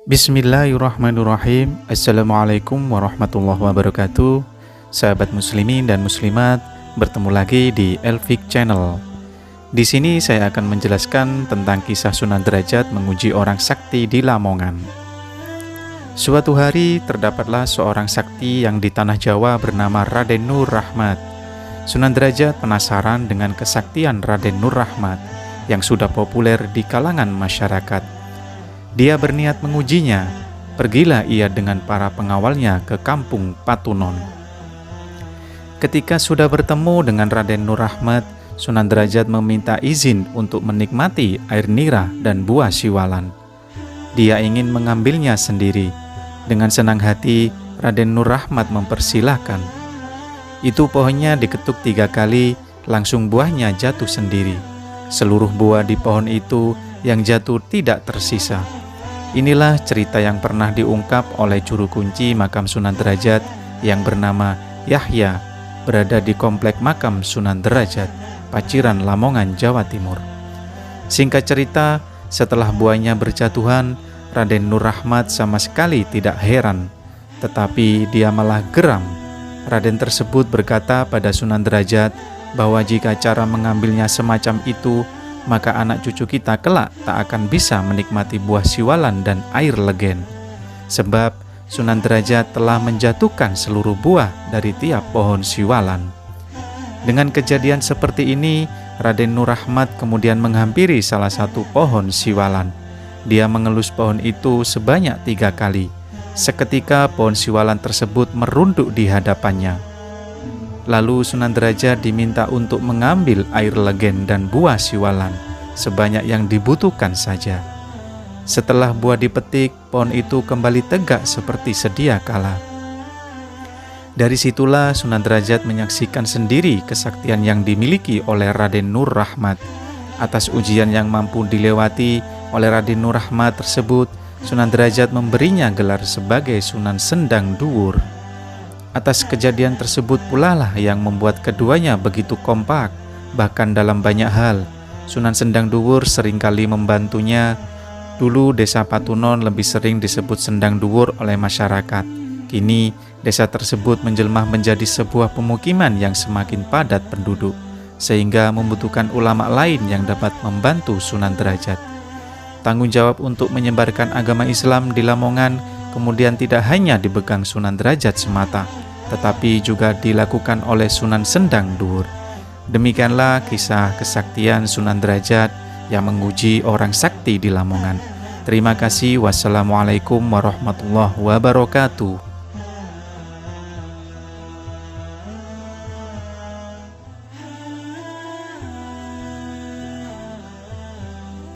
Bismillahirrahmanirrahim. Assalamualaikum warahmatullahi wabarakatuh. Sahabat muslimin dan muslimat, bertemu lagi di Elfik Channel. Di sini saya akan menjelaskan tentang kisah Sunan Derajat menguji orang sakti di Lamongan. Suatu hari terdapatlah seorang sakti yang di tanah Jawa bernama Raden Nur Rahmat. Sunan Derajat penasaran dengan kesaktian Raden Nur Rahmat yang sudah populer di kalangan masyarakat. Dia berniat mengujinya. Pergilah ia dengan para pengawalnya ke kampung Patunon. Ketika sudah bertemu dengan Raden Nur Rahmat, Sunan Derajat meminta izin untuk menikmati air nira dan buah siwalan. Dia ingin mengambilnya sendiri. Dengan senang hati, Raden Nur Rahmat mempersilahkan. Itu pohonnya diketuk 3 kali, langsung buahnya jatuh sendiri. Seluruh buah di pohon itu yang jatuh tidak tersisa. Inilah cerita yang pernah diungkap oleh juru kunci makam Sunan Derajat yang bernama Yahya, berada di komplek makam Sunan Derajat, Paciran, Lamongan, Jawa Timur. Singkat cerita, setelah buahnya berjatuhan, Raden Nur Rahmat sama sekali tidak heran, tetapi dia malah geram. Raden tersebut berkata pada Sunan Derajat bahwa jika cara mengambilnya semacam itu, maka anak cucu kita kelak tak akan bisa menikmati buah siwalan dan air legen. Sebab Sunan Derajat telah menjatuhkan seluruh buah dari tiap pohon siwalan. Dengan kejadian seperti ini, Raden Nur Rahmat kemudian menghampiri salah satu pohon siwalan. Dia mengelus pohon itu sebanyak 3 kali. Seketika pohon siwalan tersebut merunduk di hadapannya. Lalu Sunan Derajat diminta untuk mengambil air legen dan buah siwalan sebanyak yang dibutuhkan saja. Setelah buah dipetik, pohon itu kembali tegak seperti sedia kala. Dari situlah Sunan Derajat menyaksikan sendiri kesaktian yang dimiliki oleh Raden Nur Rahmat. Atas ujian yang mampu dilewati oleh Raden Nur Rahmat tersebut, Sunan Derajat memberinya gelar sebagai Sunan Sendang Duwur. Atas kejadian tersebut pula lah yang membuat keduanya begitu kompak. Bahkan dalam banyak hal, Sunan Sendang Duwur seringkali membantunya. Dulu desa Patunon lebih sering disebut Sendang Duwur oleh masyarakat. Kini desa tersebut menjelma menjadi sebuah pemukiman yang semakin padat penduduk, sehingga membutuhkan ulama lain yang dapat membantu Sunan Derajat. Tanggung jawab untuk menyebarkan agama Islam di Lamongan kemudian tidak hanya dipegang Sunan Derajat semata, tetapi juga dilakukan oleh Sunan Sendang Duwur. Demikianlah kisah kesaktian Sunan Derajat yang menguji orang sakti di Lamongan. Terima kasih. Wassalamualaikum warahmatullahi wabarakatuh.